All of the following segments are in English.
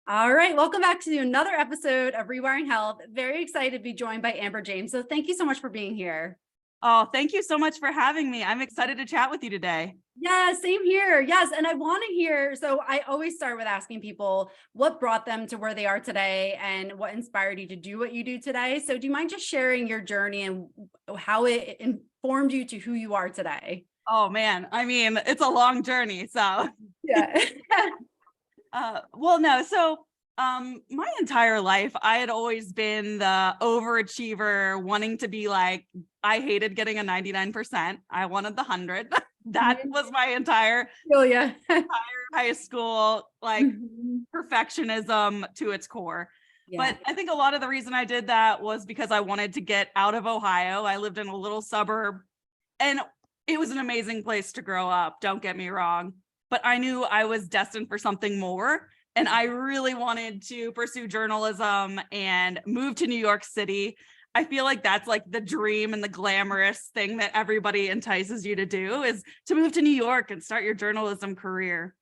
All right, welcome back to another episode of Rewiring Health. Very excited to be joined by Amber James. So thank you so much for being here. Oh, thank you so much for having me. I'm excited to chat with you today. Yeah, same here. Yes, and I want to hear. So I always start with asking people what brought them to where they are today and what inspired you to do what you do today. So do you mind just sharing your journey and how it informed you to who you are today? Oh man, I mean, it's a long journey. So, Yeah. well, no. My entire life, I had always been the overachiever, wanting to be like, I hated getting a 99%. I wanted the 100. That was my entire Oh, yeah. high school, like Mhm. perfectionism to its core. Yeah. But I think a lot of the reason I did that was because I wanted to get out of Ohio. I lived in a little suburb and it was an amazing place to grow up. Don't get me wrong. But I knew I was destined for something more. And I really wanted to pursue journalism and move to New York City. I feel like that's like the dream and the glamorous thing that everybody entices you to do is to move to New York and start your journalism career.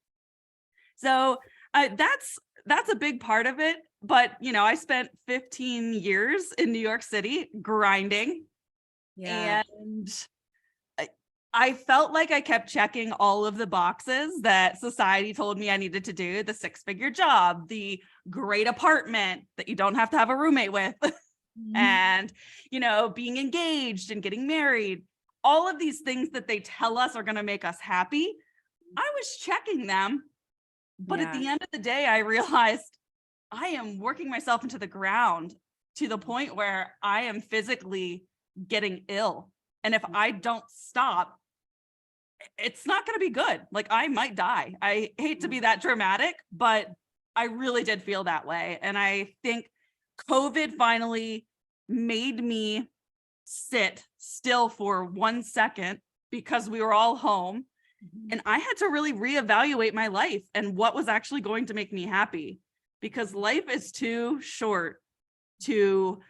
So that's a big part of it. But I spent 15 years in New York City grinding, Yeah. and I felt like I kept checking all of the boxes that society told me I needed to do: the six-figure job, the great apartment that you don't have to have a roommate with, Mhm. and being engaged and getting married. All of these things that they tell us are going to make us happy. I was checking them, but at Yeah. the end of the day, I realized I am working myself into the ground to the point where I am physically getting ill. And if I don't stop, it's not going to be good. Like, I might die. I hate to be that dramatic, but I really did feel that way. And I think COVID finally made me sit still for 1 second because we were all home. Mhm. And I had to really reevaluate my life and what was actually going to make me happy, because life is too short to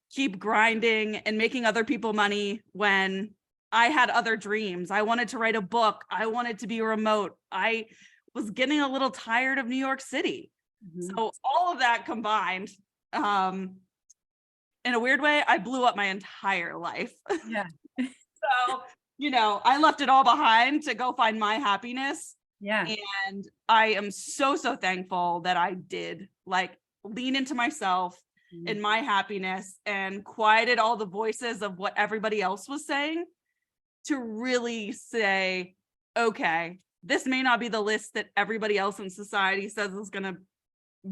keep grinding and making other people money when I had other dreams. I wanted to write a book. I wanted to be remote. I was getting a little tired of New York City. Mhm. So all of that combined, um, in a weird way, I blew up my entire life. Yeah. So, I left it all behind to go find my happiness. Yeah. And I am so, so thankful that I did, like, lean into myself Mhm. and my happiness and quieted all the voices of what everybody else was saying to really say, okay, this may not be the list that everybody else in society says is going to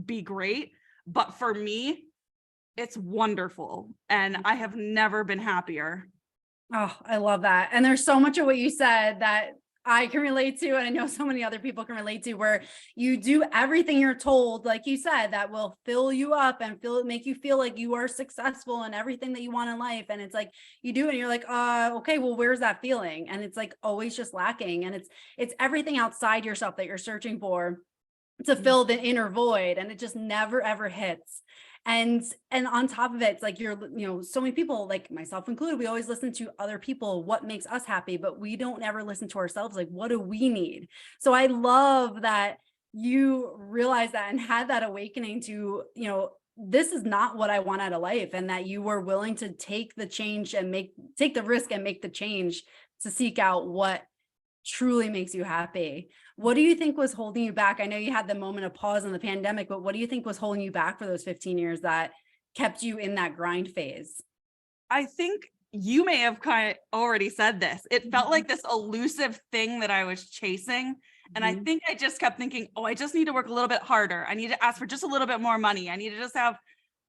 be great, but for me, it's wonderful. And I have never been happier. Oh, I love that. And there's so much of what you said that I can relate to, and I know so many other people can relate to, where you do everything you're told, like you said, that will fill you up and make you feel like you are successful in everything that you want in life. And it's like you do, and you're like, okay, well, where's that feeling? And it's like always just lacking. And it's everything outside yourself that you're searching for to fill the inner void, and it just never ever hits. And on top of it, it's like so many people, like myself included, we always listen to other people, what makes us happy, but we don't ever listen to ourselves, like what do we need? So I love that you realized that and had that awakening to, this is not what I want out of life, and that you were willing to take the change and take the risk and make the change to seek out what truly makes you happy. What do you think was holding you back? I know you had the moment of pause in the pandemic, but what do you think was holding you back for those 15 years that kept you in that grind phase? I think you may have kind of already said this. It felt Mhm. like this elusive thing that I was chasing. And I Mhm. think I just kept thinking, oh, I just need to work a little bit harder. I need to ask for just a little bit more money. I need to just have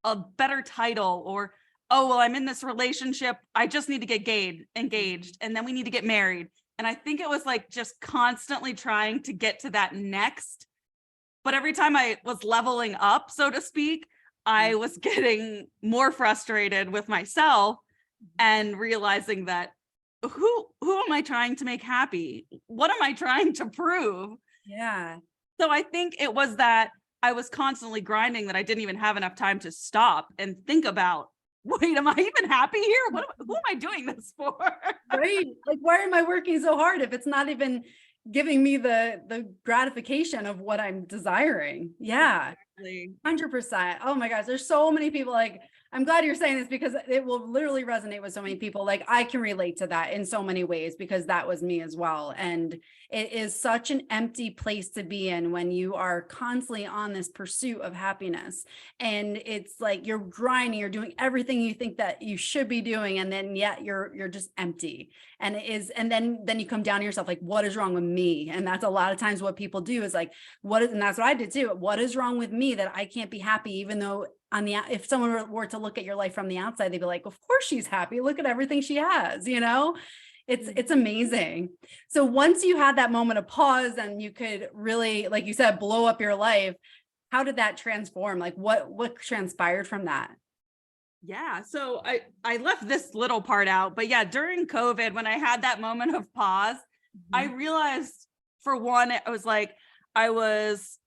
a better title. Or, oh, well, I'm in this relationship. I just need to get engaged. And then we need to get married. And I think it was like just constantly trying to get to that next. But every time I was leveling up, so to speak, I was getting more frustrated with myself and realizing that who am I trying to make happy? What am I trying to prove? Yeah. So I think it was that I was constantly grinding that I didn't even have enough time to stop and think about, wait, am I even happy here? Who am I doing this for? Right. Like, why am I working so hard if it's not even giving me the gratification of what I'm desiring. Yeah. Exactly. 100%. Oh my gosh, there's so many people, like, I'm glad you're saying this because it will literally resonate with so many people. Like, I can relate to that in so many ways because that was me as well. And it is such an empty place to be in when you are constantly on this pursuit of happiness. And it's like you're grinding, you're doing everything you think that you should be doing, and then yet you're just empty. And it is, and then you come down to yourself, like, what is wrong with me? And that's a lot of times what people do is like, and that's what I did too. What is wrong with me that I can't be happy? Even though if someone were to look at your life from the outside, they'd be like, of course she's happy. Look at everything she has, it's amazing. So once you had that moment of pause and you could really, like you said, blow up your life, how did that transform? Like what transpired from that? Yeah. So I left this little part out, but yeah, during COVID, when I had that moment of pause, I realized, for one, it was like I was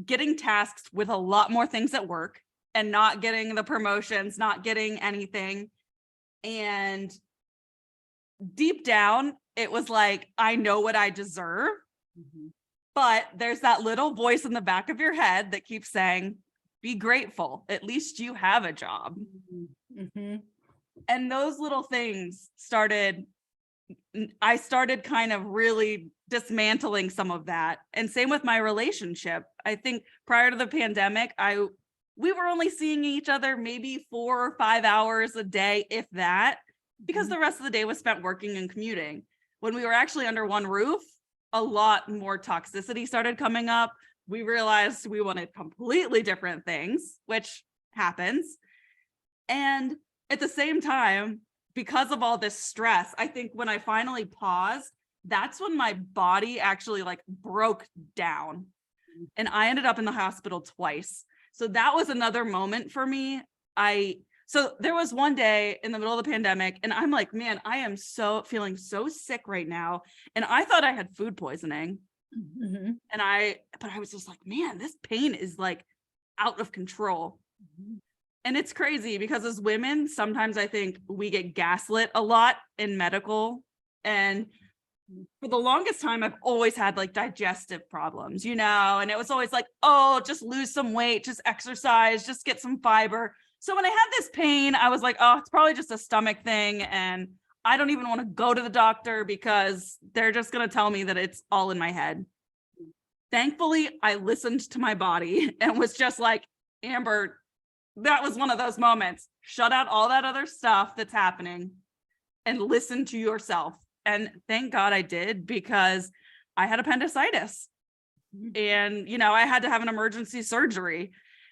getting tasked with a lot more things at work and not getting the promotions, not getting anything. And deep down, it was like, I know what I deserve. But there's that little voice in the back of your head that keeps saying, be grateful. At least you have a job. And those little things I started kind of really dismantling some of that. And same with my relationship. I think prior to the pandemic, we were only seeing each other maybe 4 or 5 hours a day, if that, because the rest of the day was spent working and commuting. When we were actually under one roof, a lot more toxicity started coming up. We realized we wanted completely different things, which happens. And at the same time, because of all this stress, I think when I finally paused, that's when my body actually like broke down. And I ended up in the hospital twice. So that was another moment for me. So there was one day in the middle of the pandemic, and I'm like, man, I am feeling so sick right now. And I thought I had food poisoning. But I was just like, man, this pain is like out of control. And it's crazy because as women, sometimes I think we get gaslit a lot in medical. And for the longest time, I've always had like digestive problems, and it was always like, oh, just lose some weight, just exercise, just get some fiber. So when I had this pain, I was like, oh, it's probably just a stomach thing. And I don't even want to go to the doctor because they're just going to tell me that it's all in my head. Thankfully, I listened to my body and was just like, Amber, that was one of those moments. Shut out all that other stuff that's happening and listen to yourself. And thank God I did, because I had appendicitis and, I had to have an emergency surgery,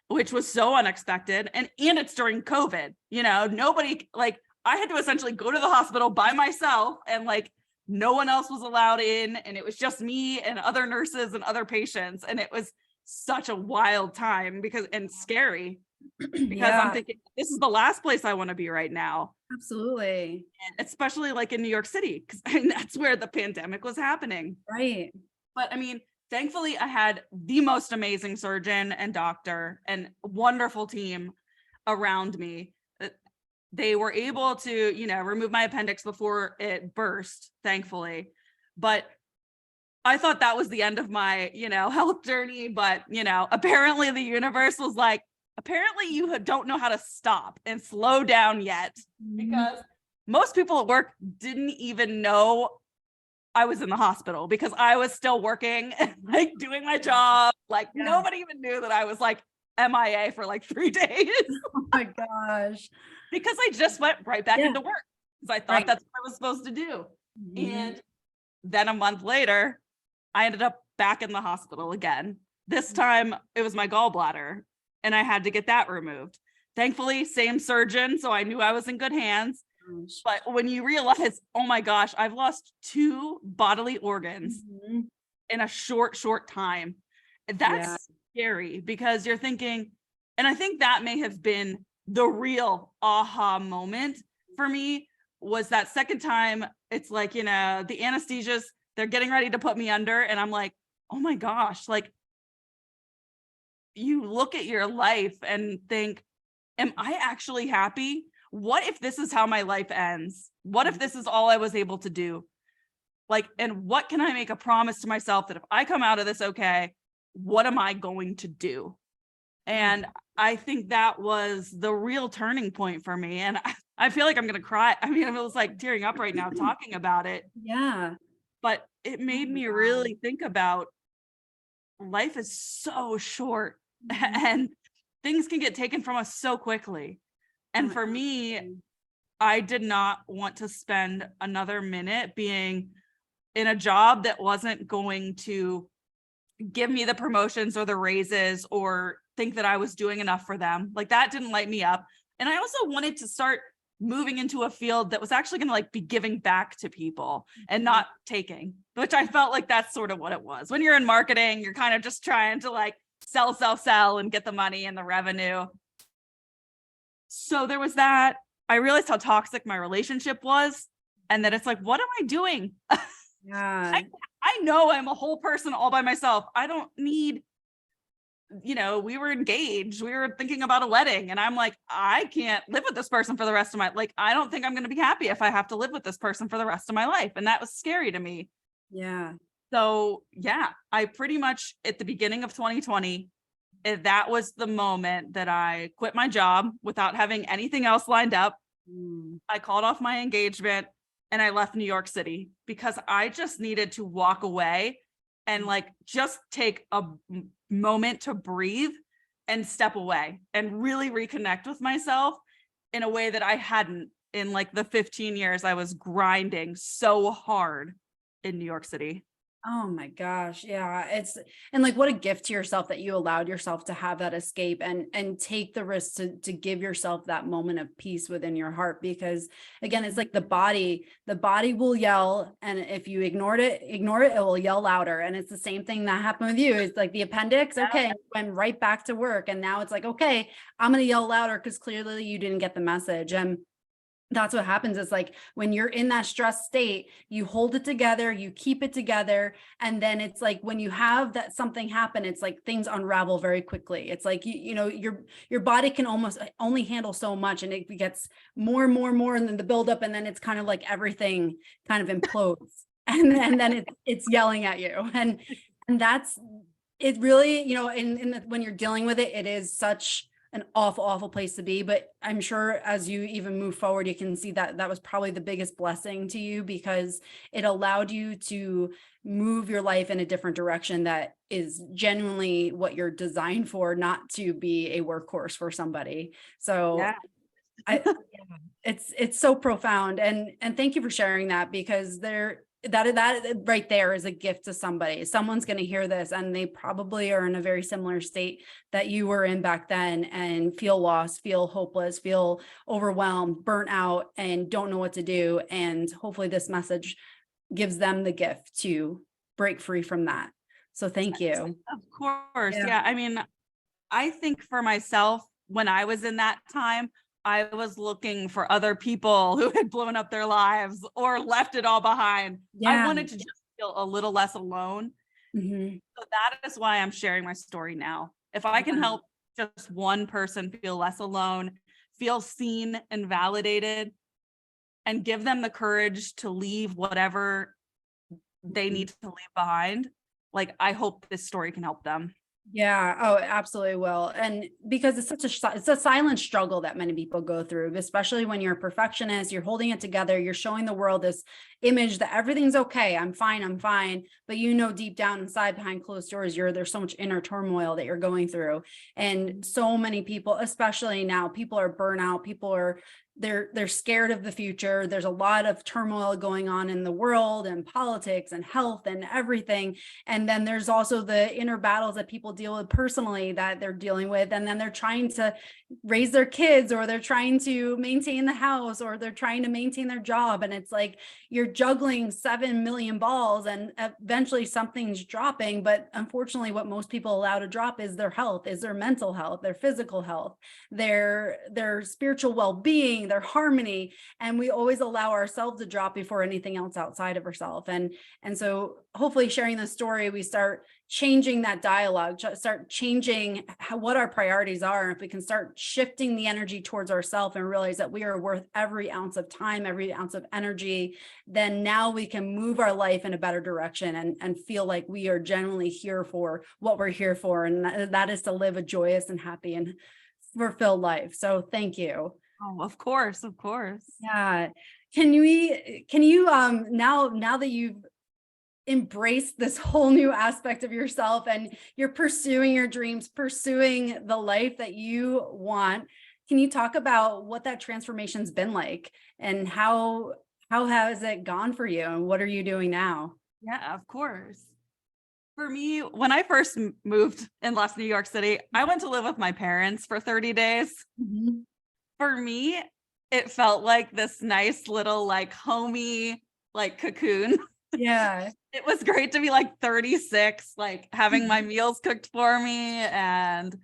which was so unexpected. And it's during COVID, nobody, like, I had to essentially go to the hospital by myself, and like no one else was allowed in. And it was just me and other nurses and other patients. And it was such a wild time and scary. Because I'm thinking, this is the last place I want to be right now. Absolutely. And especially like in New York City, because that's where the pandemic was happening. Right. But I mean, thankfully, I had the most amazing surgeon and doctor and wonderful team around me. They were able to, remove my appendix before it burst, thankfully. But I thought that was the end of my, health journey. But, apparently the universe was like, apparently you don't know how to stop and slow down yet, because most people at work didn't even know I was in the hospital because I was still working and like doing my job. Like nobody even knew that I was like MIA for like 3 days. Oh my gosh. Because I just went right back into work because I thought that's what I was supposed to do. And then a month later, I ended up back in the hospital again. This time it was my gallbladder, and I had to get that removed. Thankfully, same surgeon, so I knew I was in good hands. But when you realize, oh my gosh, I've lost 2 bodily organs in a short time, that's scary, because you're thinking, and I think that may have been the real aha moment for me, was that second time. It's like, the anesthesias, they're getting ready to put me under, and I'm like, oh my gosh, like, you look at your life and think, am I actually happy? What if this is how my life ends? What if this is all I was able to do? Like, and what can I make a promise to myself that if I come out of this okay, what am I going to do? And I think that was the real turning point for me. And I feel like I'm going to cry. I mean, I was like tearing up right now talking about it, Yeah. but it Oh made my me God. really think about life is so short Mhm. and things can get taken from us so quickly. And Oh, for me, absolutely. I did not want to spend another minute being in a job that wasn't going to give me the promotions or the raises or think that I was doing enough for them. Like that didn't light me up. And I also wanted to start moving into a field that was actually going to like be giving back to people and Mhm. not taking, which I felt like that's sort of what it was. When you're in marketing, you're kind of just trying to like sell and get the money and the revenue. So there was that. I realized how toxic my relationship was and that it's like, what am I doing? Yeah. I know I'm a whole person all by myself. I don't need, we were engaged. We were thinking about a wedding. And I'm like, I can't live with this person for the rest of my like, I don't think I'm going to be happy if I have to live with this person for the rest of my life. And that was scary to me. Yeah. So yeah, I pretty much at the beginning of 2020, that was the moment that I quit my job without having anything else lined up. Mm. I called off my engagement and I left New York City because I just needed to walk away and like just take a moment to breathe and step away and really reconnect with myself in a way that I hadn't in like the 15 years I was grinding so hard in New York City. Oh my gosh. Yeah. And like what a gift to yourself that you allowed yourself to have that escape and take the risk to give yourself that moment of peace within your heart. Because again, it's like the body will yell. And if you ignore it, it will yell louder. And it's the same thing that happened with you. It's like the appendix. Okay. Went right back to work. And now it's like, okay, I'm going to yell louder because clearly you didn't get the message. And that's what happens. Is like when you're in that stress state, you hold it together, you keep it together. And then it's like when you have that something happen, it's like things unravel very quickly. It's like, your body can almost only handle so much and it gets more and more and more. And then the buildup, and then it's kind of like everything kind of implodes. And then it's yelling at you. And that's it really, when you're dealing with it, it is such an awful place to be. But I'm sure as you even move forward, you can see that that was probably the biggest blessing to you because it allowed you to move your life in a different direction that is genuinely what you're designed for, not to be a workhorse for somebody. So Yeah. yeah, it's so profound. And thank you for sharing that because that right there is a gift to somebody. Someone's going to hear this and they probably are in a very similar state that you were in back then and feel lost, feel hopeless, feel overwhelmed, burnt out, and don't know what to do. And hopefully this message gives them the gift to break free from that. So thank you. Of course. Yeah. Yeah. I mean, I think for myself, when I was in that time, I was looking for other people who had blown up their lives or left it all behind. I Yeah. wanted to just feel a little less alone. Mhm. So that is why I'm sharing my story now. If I can Yeah. help just one person feel less alone, feel seen and validated, and give them the courage to leave whatever they need to leave behind, like I hope this story can help them. Yeah. Oh, it absolutely will. And because it's a silent struggle that many people go through, especially when you're a perfectionist, you're holding it together, you're showing the world this image that everything's okay, I'm fine. But deep down inside behind closed doors, there's so much inner turmoil that you're going through. And so many people, especially now, people are burnout, people are they're scared of the future. There's a lot of turmoil going on in the world and politics and health and everything. And then there's also the inner battles that people deal with personally that they're dealing with. And then they're trying to raise their kids, or they're trying to maintain the house, or they're trying to maintain their job. And it's like you're juggling 7 million balls and eventually something's dropping. But unfortunately, what most people allow to drop is their health, is their mental health, their physical health, their spiritual well-being, their harmony. And we always allow ourselves to drop before anything else outside of ourselves. And so hopefully sharing this story, we start changing that dialogue, start changing what our priorities are. And if we can start shifting the energy towards ourselves and realize that we are worth every ounce of time, every ounce of energy, then now we can move our life in a better direction and feel like we are genuinely here for what we're here for. And that is to live a joyous and happy and fulfilled life. So thank you. Oh, of course, of course. Yeah. Can you now that you've embrace this whole new aspect of yourself and you're pursuing your dreams, pursuing the life that you want, can you talk about what that transformation's been like and how has it gone for you and what are you doing now? Yeah, of course. For me, when I first moved in New York City, I went to live with my parents for 30 days. Mhm. For me, it felt like this nice little like homey like cocoon. Yeah. It was great to be like 36, like having my meals cooked for me and,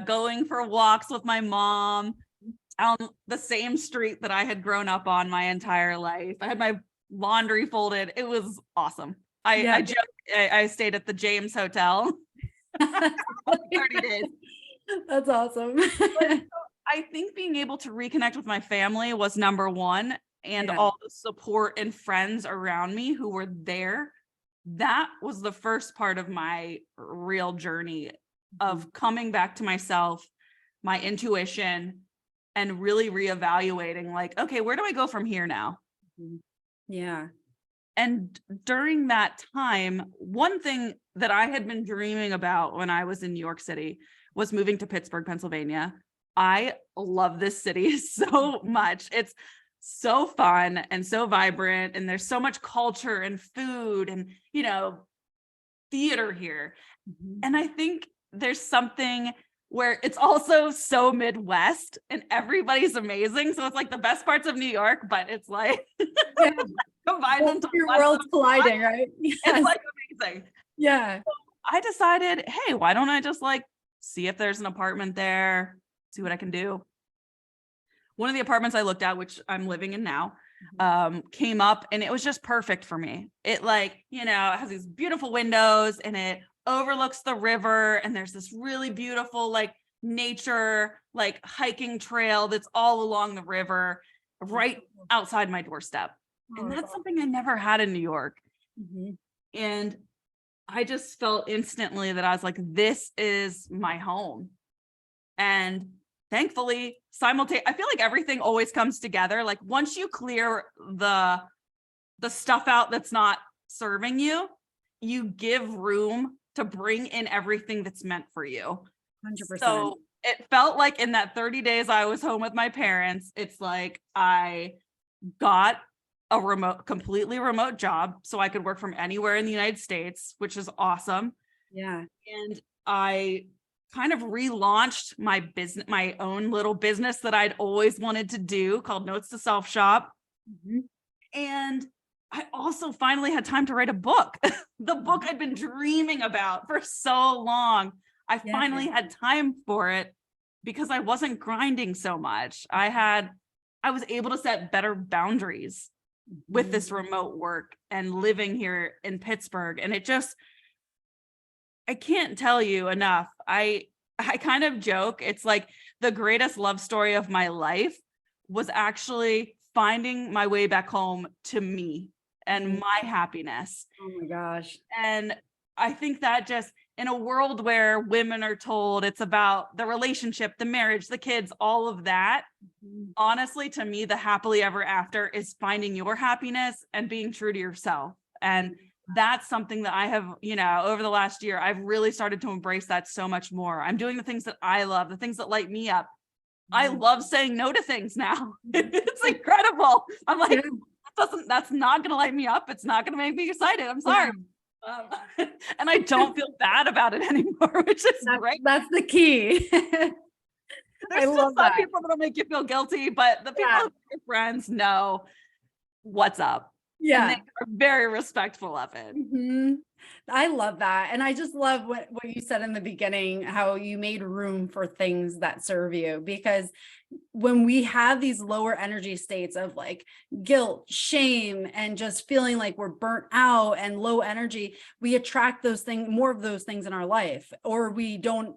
going for walks with my mom on the same street that I had grown up on my entire life. I had my laundry folded. It was awesome. Yeah. I joked, I stayed at the James Hotel for 30 days. That's awesome. I think being able to reconnect with my family was number one, and Yeah. all the support and friends around me who were there. That was the first part of my real journey of coming back to myself, my intuition, and really reevaluating like, okay, where do I go from here now? Mhm. Yeah. And during that time, one thing that I had been dreaming about when I was in New York City was moving to Pittsburgh, Pennsylvania. I love this city so much. It's so fun and so vibrant, and there's so much culture and food and, theater here. Mhm. And I think there's something where it's also so Midwest and everybody's amazing. So it's like the best parts of New York, but it's like Yeah. combine them to Your one worlds little spot. colliding, right? It's Yes. like amazing. Yeah. I decided, hey, why don't I just like see if there's an apartment there, see what I can do. One of the apartments I looked at, which I'm living in now, came up and it was just perfect for me. It it has these beautiful windows and it overlooks the river. And there's this really beautiful like nature, like hiking trail that's all along the river right outside my doorstep. And that's something I never had in New York. Mhm. And I just felt instantly that I was like, this is my home. And thankfully, I feel like everything always comes together. Like once you clear the stuff out that's not serving you, you give room to bring in everything that's meant for you. 100%. So it felt like in that 30 days I was home with my parents, it's like I got a completely remote job so I could work from anywhere in the United States, which is awesome. Yeah. And I kind of relaunched my own little business that I'd always wanted to do called Notes to Self Shop. Mhm. And I also finally had time to write a book, the book I'd been dreaming about for so long. I finally had time for it because I wasn't grinding so much. I was able to set better boundaries with this remote work and living here in Pittsburgh. And I can't tell you enough. I kind of joke. It's like the greatest love story of my life was actually finding my way back home to me and my happiness. Oh my gosh. And I think that just in a world where women are told it's about the relationship, the marriage, the kids, all of that, honestly, to me, the happily ever after is finding your happiness and being true to yourself. And that's something that I have, over the last year, I've really started to embrace that so much more. I'm doing the things that I love, the things that light me up. I love saying no to things now. It's incredible. I'm like, that's not going to light me up. It's not going to make me excited. I'm sorry. And I don't feel bad about it anymore, which is great. That's the key. There's still some people that'll make you feel guilty, but the people who are your friends know what's up. And they Yeah. are very respectful of it. Mhm. I love that. And I just love what you said in the beginning, how you made room for things that serve you. Because when we have these lower energy states of like guilt, shame, and just feeling like we're burnt out and low energy, we attract those things, more of those things in our life, or we don't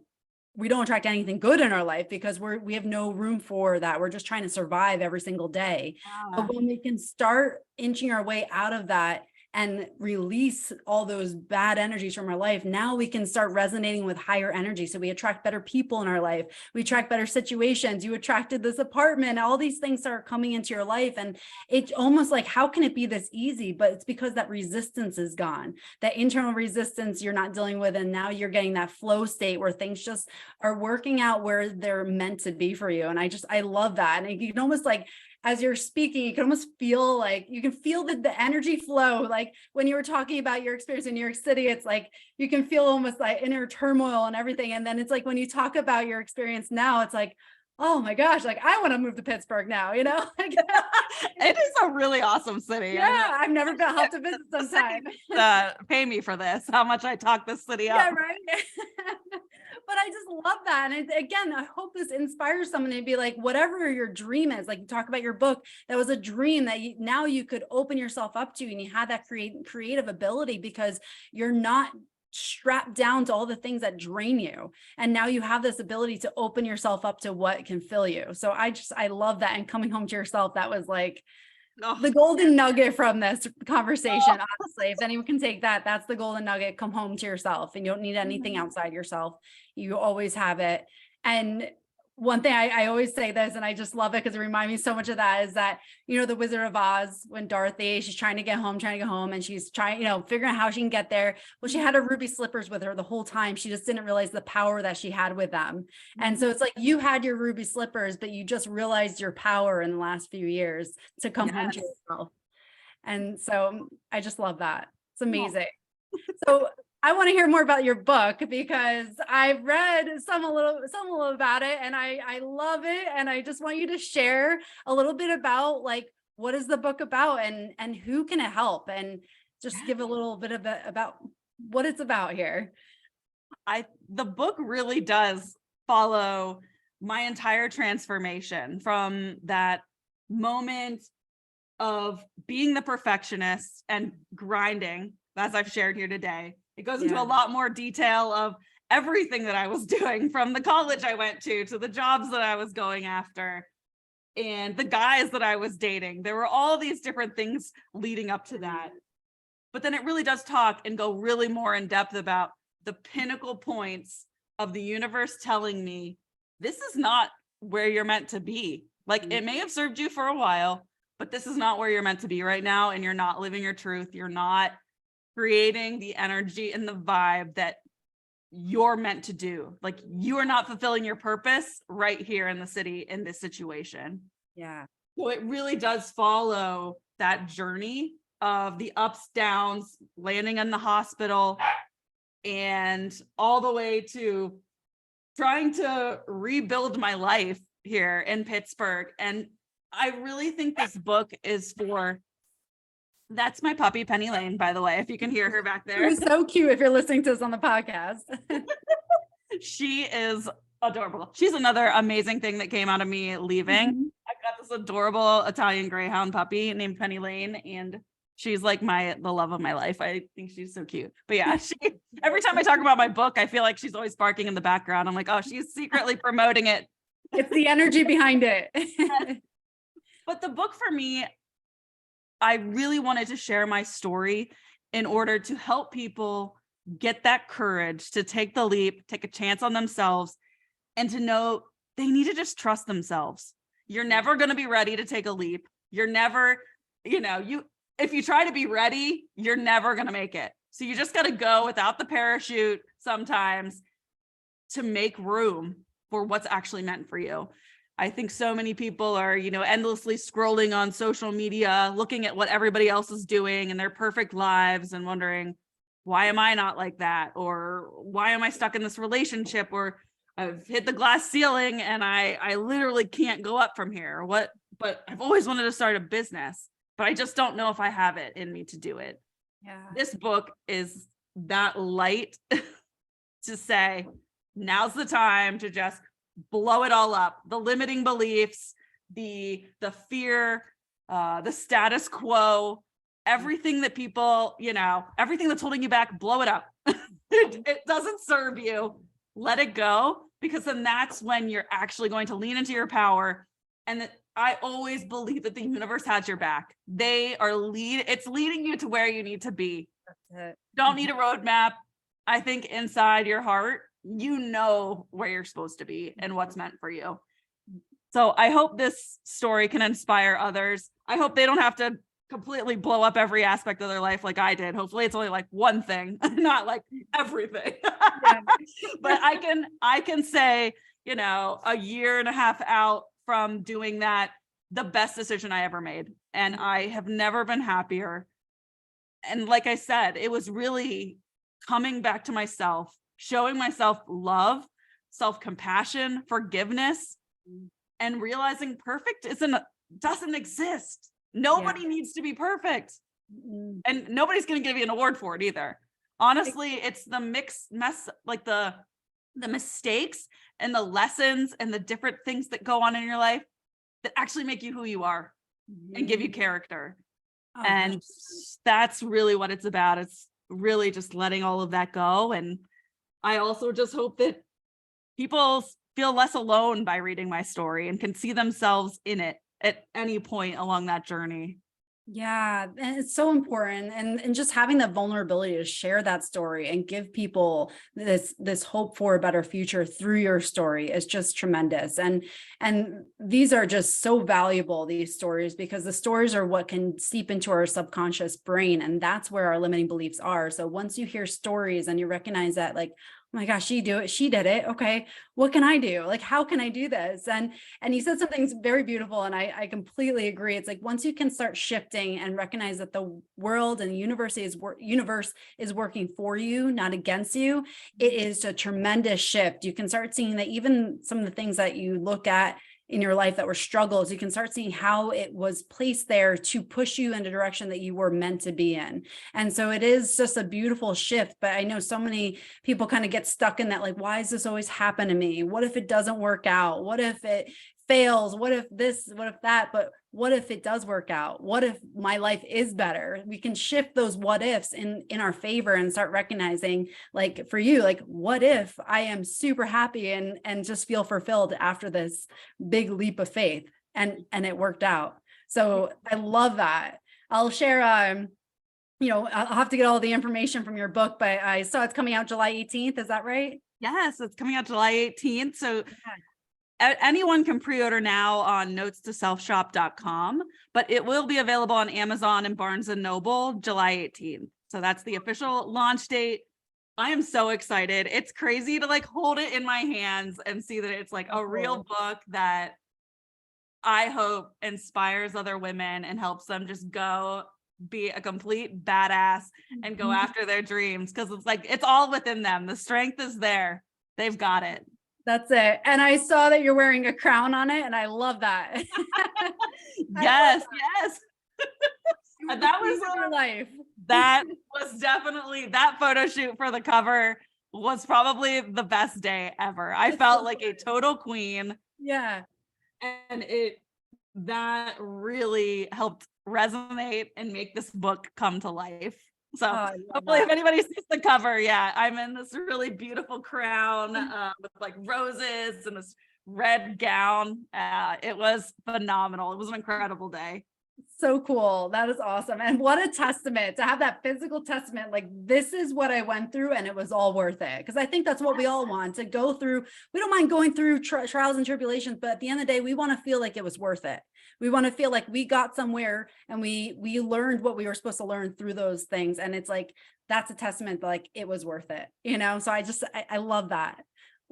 attract anything good in our life because we have no room for that. We're just trying to survive every single day. Yeah. But when we can start inching our way out of that and release all those bad energies from our life, now we can start resonating with higher energy. So we attract better people in our life. We attract better situations. You attracted this apartment. All these things start coming into your life. And it's almost like, how can it be this easy? But it's because that resistance is gone. That internal resistance you're not dealing with. And now you're getting that flow state where things just are working out where they're meant to be for you. And I love that. And you can almost like, as you're speaking, you can almost feel like you can feel the energy flow. Like when you were talking about your experience in New York City, it's like you can feel almost like inner turmoil and everything. And then it's like when you talk about your experience now, it's like, oh my gosh, like I want to move to Pittsburgh now, you know? Like, It is a really awesome city. yeah, I've never been helped to visit The sometime. city, pay me for this, how much I talk this city Yeah, up. right. But I just love that. And again, I hope this inspires someone to be like, whatever your dream is, like you talk about your book, that was a dream that now you could open yourself up to, and you had that creative ability because you're not strapped down to all the things that drain you. And now you have this ability to open yourself up to what can fill you. So I love that. And coming home to yourself, that was like Oh, the golden nugget from this conversation. Honestly, if anyone can take that, that's the golden nugget. Come home to yourself, and you don't need anything outside yourself. You always have it. And one thing I always say this, and I just love it because it reminds me so much of that, is that, the Wizard of Oz, when Dorothy, she's trying to get home, and she's trying, figuring out how she can get there. Well, she had her ruby slippers with her the whole time. She just didn't realize the power that she had with them. And so it's like you had your ruby slippers, but you just realized your power in the last few years to come home to yourself. And so I just love that. It's amazing. So I want to hear more about your book because I've read some a little about it, and I love it. And I just want you to share a little bit about like, what is the book about, and who can it help, and just give a little bit of about what it's about here. The book really does follow my entire transformation from that moment of being the perfectionist and grinding, as I've shared here today. It goes into a lot more detail of everything that I was doing, from the college I went to the jobs that I was going after and the guys that I was dating. There were all these different things leading up to that. But then it really does talk and go really more in depth about the pinnacle points of the universe telling me, this is not where you're meant to be. Like, it may have served you for a while, but this is not where you're meant to be right now. And you're not living your truth. You're not creating the energy and the vibe that you're meant to do. Like, you are not fulfilling your purpose right here in the city in this situation. Yeah. So it really does follow that journey of the ups, downs, landing in the hospital, and all the way to trying to rebuild my life here in Pittsburgh. And I really think this book is for, that's my puppy, Penny Lane, by the way, if you can hear her back there. She's so cute if you're listening to us on the podcast. She is adorable. She's another amazing thing that came out of me leaving. I've got this adorable Italian Greyhound puppy named Penny Lane, and she's like the love of my life. I think she's so cute. But yeah, every time I talk about my book, I feel like she's always barking in the background. I'm like, oh, she's secretly promoting it. It's the energy behind it. But the book for me, I really wanted to share my story in order to help people get that courage to take the leap, take a chance on themselves, and to know they need to just trust themselves. You're never going to be ready to take a leap. You're never, if you try to be ready, you're never going to make it. So you just got to go without the parachute sometimes to make room for what's actually meant for you. I think so many people are, endlessly scrolling on social media, looking at what everybody else is doing and their perfect lives and wondering, why am I not like that? Or why am I stuck in this relationship? Or I've hit the glass ceiling and I literally can't go up from here. But I've always wanted to start a business. but I just don't know if I have it in me to do it. Yeah. This book is that light to say, now's the time to just blow it all up. The limiting beliefs, the fear, the status quo, everything that people, everything that's holding you back, blow it up. It doesn't serve you. Let it go, because then that's when you're actually going to lean into your power. And that I always believe that the universe has your back. It's leading you to where you need to be. That's it. Don't need a roadmap. I think inside your heart, you know where you're supposed to be and what's meant for you. So I hope this story can inspire others. I hope they don't have to completely blow up every aspect of their life like I did. Hopefully it's only like one thing, not like everything. Yeah. But I can say, a year and a half out from doing that, the best decision I ever made. And I have never been happier. And like I said, it was really coming back to myself, showing myself love, self-compassion, forgiveness, and realizing perfect doesn't exist. Nobody needs to be perfect. And nobody's going to give you an award for it either. Honestly, it's the mess, like the mistakes and the lessons and the different things that go on in your life that actually make you who you are and give you character. Oh, and that's really what it's about. It's really just letting all of that go. And I also just hope that people feel less alone by reading my story and can see themselves in it at any point along that journey. yeah, and it's so important, and just having that vulnerability to share that story and give people this hope for a better future through your story is just tremendous. And these are just so valuable, these stories, because the stories are what can seep into our subconscious brain, and that's where our limiting beliefs are. So once you hear stories and you recognize that, like, oh my gosh, she did it. Okay, what can I do? Like, how can I do this? And you said something very beautiful, and I completely agree. It's like, once you can start shifting and recognize that the world and the universe is working for you, not against you, it is a tremendous shift. You can start seeing that even some of the things that you look at in your life that were struggles, you can start seeing how it was placed there to push you in the direction that you were meant to be in. And so it is just a beautiful shift. But I know so many people kind of get stuck in that, like, why does this always happen to me? What if it doesn't work out? What if it fails? What if this? What if that? But what if it does work out? What if my life is better? We can shift those what ifs in our favor and start recognizing, like for you, like, what if I am super happy and just feel fulfilled after this big leap of faith, and it worked out. So I love that. I'll share, I'll have to get all the information from your book, but I saw it's coming out July 18th. Is that right? Yes, it's coming out July 18th. So anyone can pre-order now on notestoselfshop.com, but it will be available on Amazon and Barnes & Noble July 18th. So that's the official launch date. I am so excited. It's crazy to like hold it in my hands and see that it's like a real book that I hope inspires other women and helps them just go be a complete badass and go after their dreams. Cause it's like, it's all within them. The strength is there. They've got it. That's it. And I saw that you're wearing a crown on it, and I love that. Yes. And that was your life. That was definitely, that photo shoot for the cover was probably the best day ever. I felt like a total queen. Yeah. And that really helped resonate and make this book come to life. So hopefully if anybody sees the cover, I'm in this really beautiful crown with like roses and this red gown. It was phenomenal. It was an incredible day. So cool. That is awesome. And what a testament to have that physical testament. Like, this is what I went through and it was all worth it. Because I think that's what we all want to go through. We don't mind going through trials and tribulations, but at the end of the day, we want to feel like it was worth it. We want to feel like we got somewhere and we learned what we were supposed to learn through those things. And it's like, that's a testament that like it was worth it, So I love that.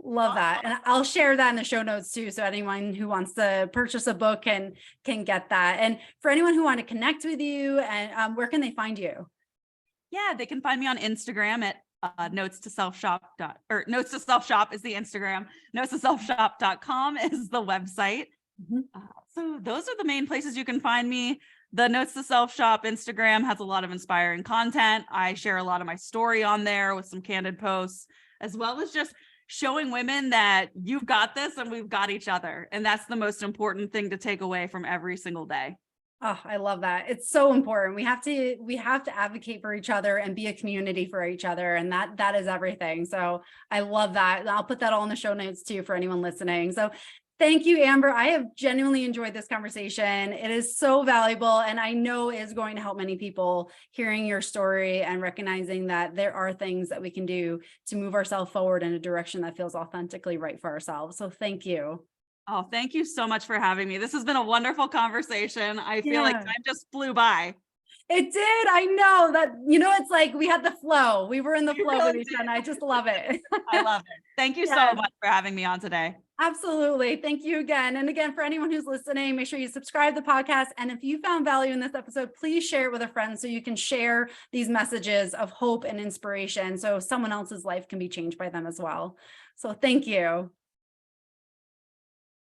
Love that. And I'll share that in the show notes too. So anyone who wants to purchase a book can get that. And for anyone who want to connect with you, and where can they find you? Yeah, they can find me on Instagram at notes to self shop is the Instagram. Notestoselfshop.com is the website. So those are the main places you can find me. The Notes to Self shop Instagram has a lot of inspiring content. I share a lot of my story on there with some candid posts, as well as just showing women that you've got this and we've got each other. And that's the most important thing to take away from every single day. Oh, I love that. It's so important. We have to advocate for each other and be a community for each other. And that is everything. So I love that. I'll put that all in the show notes too, for anyone listening. So thank you, Amber. I have genuinely enjoyed this conversation. It is so valuable, and I know is going to help many people hearing your story and recognizing that there are things that we can do to move ourselves forward in a direction that feels authentically right for ourselves. So thank you. Oh, thank you so much for having me. This has been a wonderful conversation. I feel like Yeah. time just flew by. It did. I know that, it's like we had the flow. We were in the You flow really with each did. other. I just love it. I love it. Thank you so Yes. much for having me on today. Absolutely. Thank you again. And again, for anyone who's listening, make sure you subscribe to the podcast. And if you found value in this episode, please share it with a friend so you can share these messages of hope and inspiration so someone else's life can be changed by them as well. So thank you.